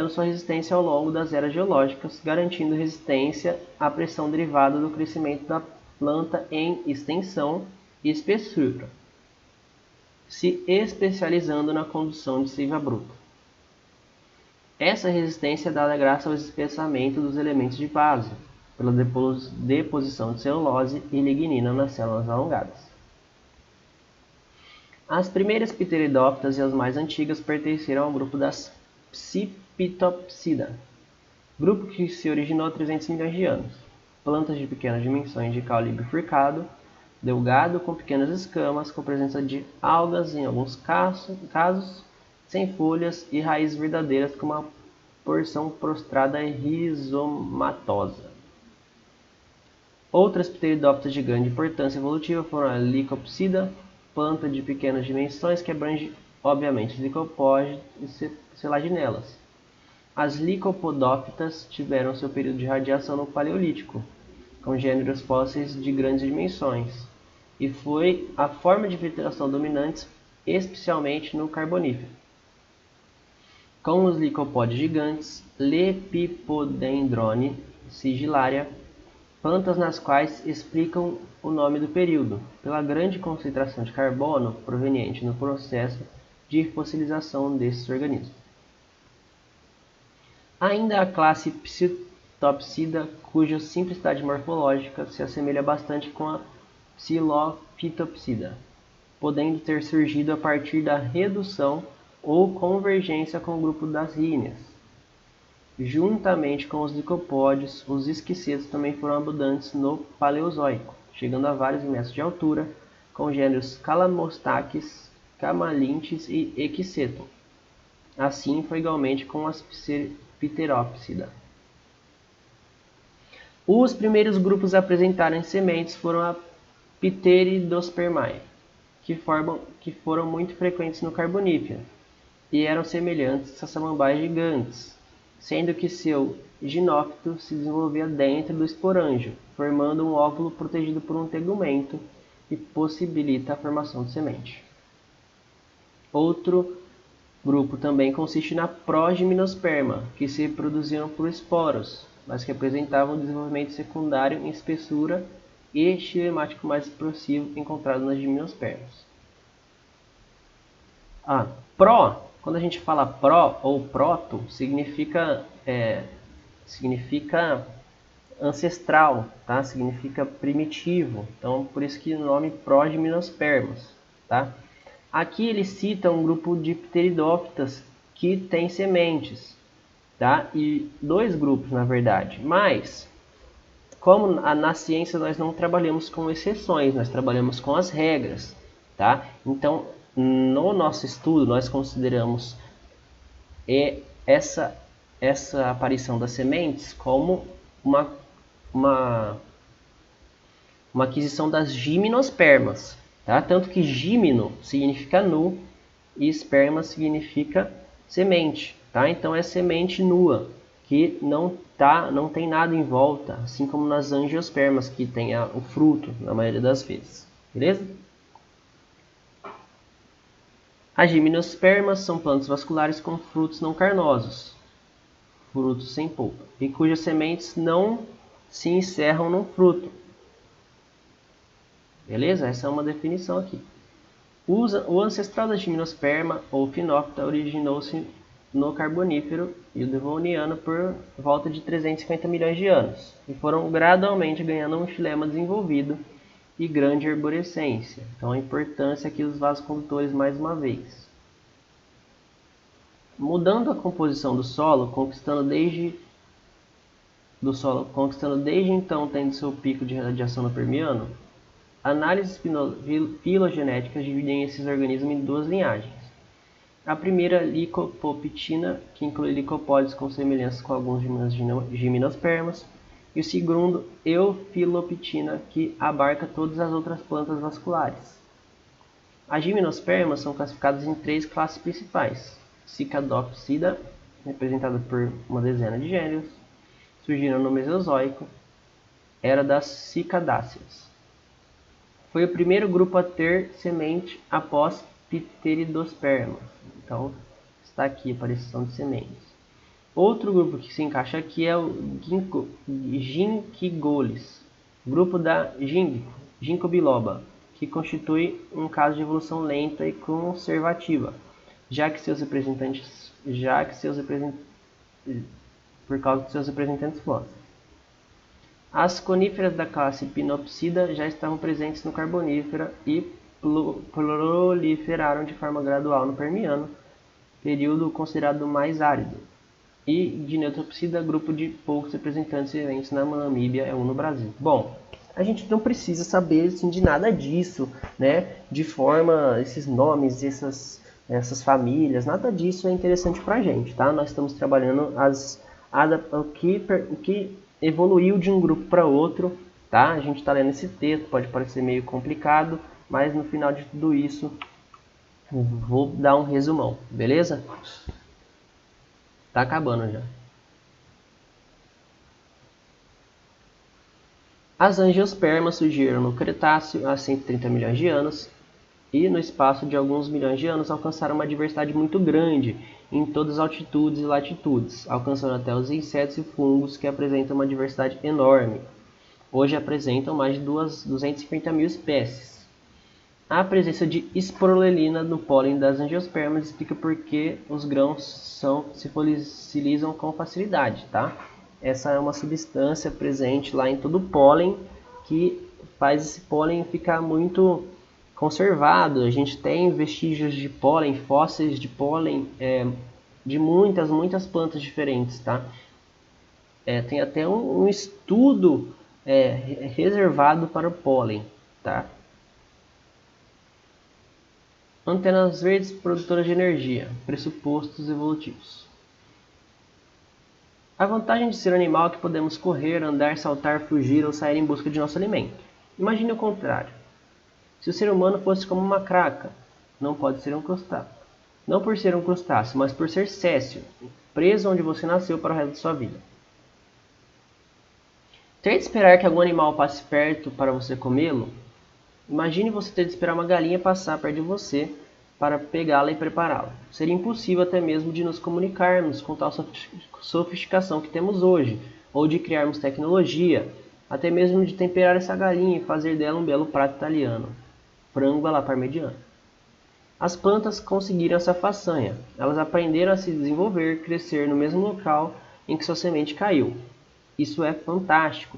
sua resistência ao longo das eras geológicas, garantindo resistência à pressão derivada do crescimento da planta em extensão e espessura, se especializando na condução de seiva bruta. Essa resistência é dada graças ao espessamento dos elementos de base, pela deposição de celulose e lignina nas células alongadas. As primeiras pteridófitas e as mais antigas pertenceram ao grupo das Psipitopsida, grupo que se originou há 300 milhões de anos. Plantas de pequenas dimensões de caule bifurcado, delgado, com pequenas escamas, com presença de algas em alguns casos, sem folhas e raízes verdadeiras com uma porção prostrada rizomatosa. Outras pteridófitas de grande importância evolutiva foram a Licopsida, planta de pequenas dimensões que abrange, obviamente, os licopódios e selaginelas. As Licopodófitas tiveram seu período de radiação no Paleolítico, com gêneros fósseis de grandes dimensões, e foi a forma de vegetação dominante, especialmente no Carbonífero. Com os licopódios gigantes, Lepipodendrone sigillaria, plantas nas quais explicam o nome do período, pela grande concentração de carbono proveniente no processo de fossilização desses organismos. Ainda a classe Psitopsida, cuja simplicidade morfológica se assemelha bastante com a Psilophytopsida, podendo ter surgido a partir da redução ou convergência com o grupo das Rhynias. Juntamente com os licopódios, os esquicetos também foram abundantes no Paleozoico, chegando a vários metros de altura, com gêneros Calamostaques, Camalinthes e Equisetum. Assim foi igualmente com as Pteropsida. Os primeiros grupos a apresentarem sementes foram a Pteridospermae, que foram muito frequentes no Carbonífero, e eram semelhantes a samambaias gigantes, sendo que seu ginófito se desenvolvia dentro do esporângio, formando um óvulo protegido por um tegumento e possibilita a formação de semente. Outro grupo também consiste na Progymnosperma, que se reproduziam por esporos, mas que apresentavam desenvolvimento secundário em espessura e xilemático mais expressivo encontrado nas gimnospermas. Quando a gente fala pró ou proto, significa ancestral, tá? Significa primitivo. Então, por isso que o nome Progymnospermas, tá? Aqui ele cita um grupo de pteridófitas que tem sementes, tá? E dois grupos, na verdade. Mas, como na ciência nós não trabalhamos com exceções, nós trabalhamos com as regras, tá? Então, no nosso estudo, nós consideramos essa aparição das sementes como uma aquisição das gimnospermas, tá? Tanto que gímino significa nu e esperma significa semente, tá? Então é semente nua, que não tem nada em volta, assim como nas angiospermas, que tem o fruto na maioria das vezes, beleza? As gimnospermas são plantas vasculares com frutos não carnosos, frutos sem polpa, e cujas sementes não se encerram no fruto. Beleza? Essa é uma definição aqui. O ancestral da gimnosperma, ou Phinopta, originou-se no Carbonífero e o Devoniano por volta de 350 milhões de anos, e foram gradualmente ganhando um xilema desenvolvido e grande arborescência. Então a importância aqui dos vasocondutores mais uma vez. Mudando a composição do solo, conquistando desde então tendo seu pico de radiação no Permiano, análises filogenéticas dividem esses organismos em duas linhagens. A primeira, Lycopoptina, que inclui licopódios com semelhanças com alguns gimnospermas, e o segundo, Euphiloptina, que abarca todas as outras plantas vasculares. As gimnospermas são classificadas em três classes principais: Cicadopsida, representada por uma dezena de gêneros, surgiram no Mesozoico, era das cicadáceas. Foi o primeiro grupo a ter semente após Pteridosperma. Então, está aqui a aparição de sementes. Outro grupo que se encaixa aqui é o Ginkgolis, grupo da Ginkgo biloba, que constitui um caso de evolução lenta e conservativa, por causa de seus representantes fósseis. As coníferas da classe Pinopsida já estavam presentes no Carbonífero e proliferaram de forma gradual no Permiano, período considerado mais árido, e Dinotopsida, grupo de poucos representantes viventes na Namíbia e no Brasil. Bom, a gente não precisa saber assim, de nada disso, né? De forma, esses nomes, essas famílias, nada disso é interessante pra gente, tá? Nós estamos trabalhando o que evoluiu de um grupo para outro, tá? A gente está lendo esse texto, pode parecer meio complicado, mas no final de tudo isso, vou dar um resumão, beleza? Tá acabando já. As angiospermas surgiram no Cretáceo há 130 milhões de anos e, no espaço de alguns milhões de anos, alcançaram uma diversidade muito grande em todas as altitudes e latitudes, alcançando até os insetos e fungos, que apresentam uma diversidade enorme. Hoje apresentam mais de 250 mil espécies. A presença de esporulina no pólen das angiospermas explica por que os grãos se fossilizam com facilidade, tá? Essa é uma substância presente lá em todo o pólen que faz esse pólen ficar muito conservado. A gente tem vestígios de pólen, fósseis de pólen de muitas plantas diferentes, tá? Tem até um estudo reservado para o pólen, tá? Antenas verdes produtoras de energia, pressupostos evolutivos. A vantagem de ser um animal é que podemos correr, andar, saltar, fugir ou sair em busca de nosso alimento. Imagine o contrário. Se o ser humano fosse como uma craca, não pode ser um crustáceo. Não por ser um crustáceo, mas por ser céssio, preso onde você nasceu para o resto de sua vida. Ter de esperar que algum animal passe perto para você comê-lo? Imagine você ter de esperar uma galinha passar perto de você para pegá-la e prepará-la. Seria impossível até mesmo de nos comunicarmos com tal sofisticação que temos hoje, ou de criarmos tecnologia, até mesmo de temperar essa galinha e fazer dela um belo prato italiano, frango alla parmegiana. As plantas conseguiram essa façanha. Elas aprenderam a se desenvolver, crescer no mesmo local em que sua semente caiu. Isso é fantástico.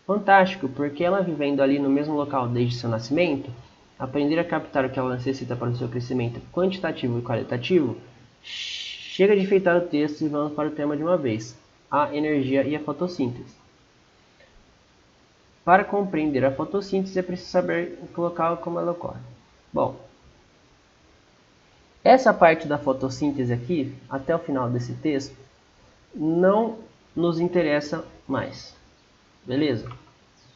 Fantástico, porque ela vivendo ali no mesmo local desde seu nascimento, aprender a captar o que ela necessita para o seu crescimento quantitativo e qualitativo. Chega de enfeitar o texto e vamos para o tema de uma vez: a energia e a fotossíntese. Para compreender a fotossíntese é preciso saber o local como ela ocorre. Bom, essa parte da fotossíntese aqui, até o final desse texto, não nos interessa mais. Beleza?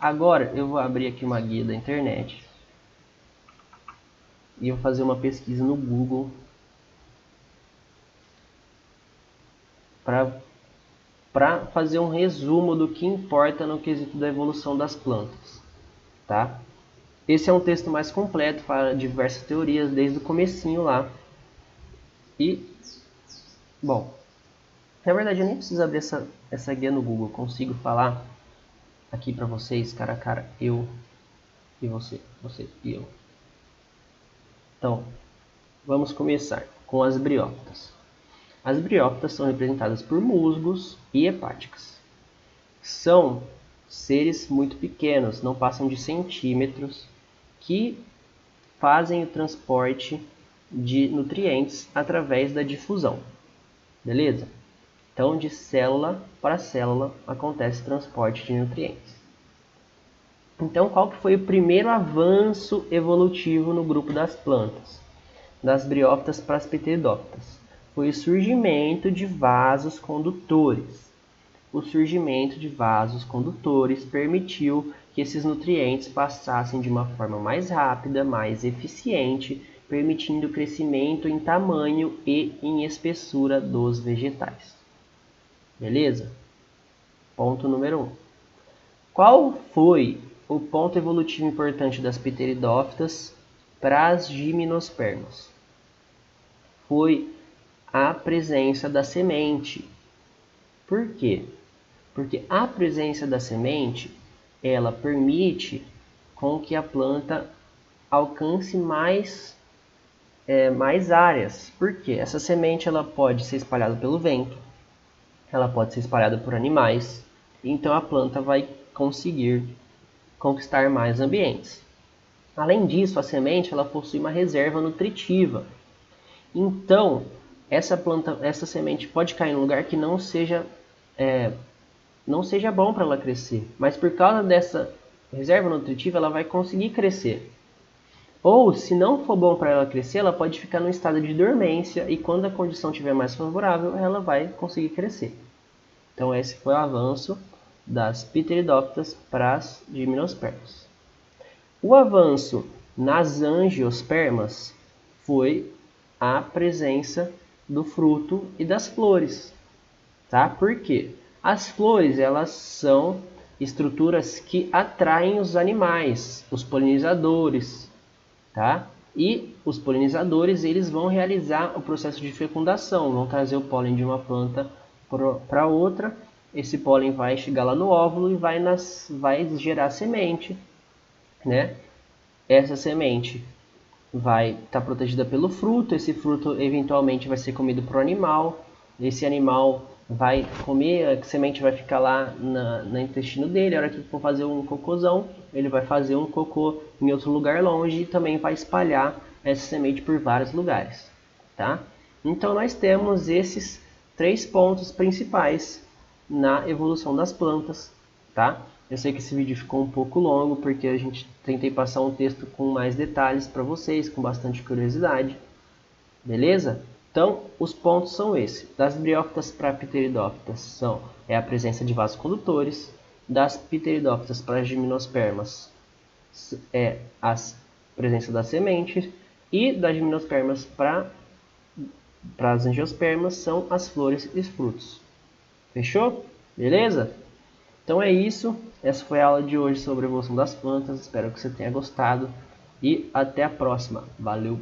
Agora eu vou abrir aqui uma guia da internet e eu vou fazer uma pesquisa no Google para para fazer um resumo do que importa no quesito da evolução das plantas, tá? Esse é um texto mais completo, fala diversas teorias desde o comecinho lá. E, bom, na verdade eu nem preciso abrir essa guia no Google, eu consigo falar aqui para vocês, cara a cara, eu e você e eu. Então, vamos começar com as briófitas. As briófitas são representadas por musgos e hepáticas. São seres muito pequenos, não passam de centímetros, que fazem o transporte de nutrientes através da difusão. Beleza? Então, de célula para célula acontece o transporte de nutrientes. Então, qual que foi o primeiro avanço evolutivo no grupo das plantas? Das briófitas para as pteridófitas? Foi o surgimento de vasos condutores. O surgimento de vasos condutores permitiu que esses nutrientes passassem de uma forma mais rápida, mais eficiente, permitindo o crescimento em tamanho e em espessura dos vegetais. Beleza? Ponto número 1. Qual foi o ponto evolutivo importante das pteridófitas para as gimnospermas? Foi a presença da semente. Por quê? Porque a presença da semente, ela permite com que a planta alcance mais áreas. Por quê? Essa semente ela pode ser espalhada pelo vento, ela pode ser espalhada por animais, então a planta vai conseguir conquistar mais ambientes. Além disso, a semente ela possui uma reserva nutritiva. Então, essa semente pode cair em um lugar que não seja bom para ela crescer, mas por causa dessa reserva nutritiva ela vai conseguir crescer. Ou, se não for bom para ela crescer, ela pode ficar num estado de dormência e quando a condição estiver mais favorável, ela vai conseguir crescer. Então esse foi o avanço das pteridófitas para as gimnospermas. O avanço nas angiospermas foi a presença do fruto e das flores. Tá? Por quê? As flores elas são estruturas que atraem os animais, os polinizadores. Tá? E os polinizadores eles vão realizar o processo de fecundação, vão trazer o pólen de uma planta para outra. Esse pólen vai chegar lá no óvulo e vai gerar semente, né? Essa semente vai estar protegida pelo fruto, esse fruto eventualmente vai ser comido por um animal, esse animal vai comer, a semente vai ficar lá no intestino dele, a hora que for fazer um cocôzão, ele vai fazer um cocô em outro lugar longe e também vai espalhar essa semente por vários lugares, tá? Então nós temos esses 3 pontos principais na evolução das plantas, tá? Eu sei que esse vídeo ficou um pouco longo porque a gente tentei passar um texto com mais detalhes para vocês, com bastante curiosidade, beleza? Então, os pontos são esses. Das briófitas para pteridófitas é a presença de vasos condutores. Das pteridófitas para gimnospermas é a presença da semente. E das gimnospermas para as angiospermas são as flores e os frutos. Fechou? Beleza? Então é isso. Essa foi a aula de hoje sobre a evolução das plantas. Espero que você tenha gostado. E até a próxima. Valeu!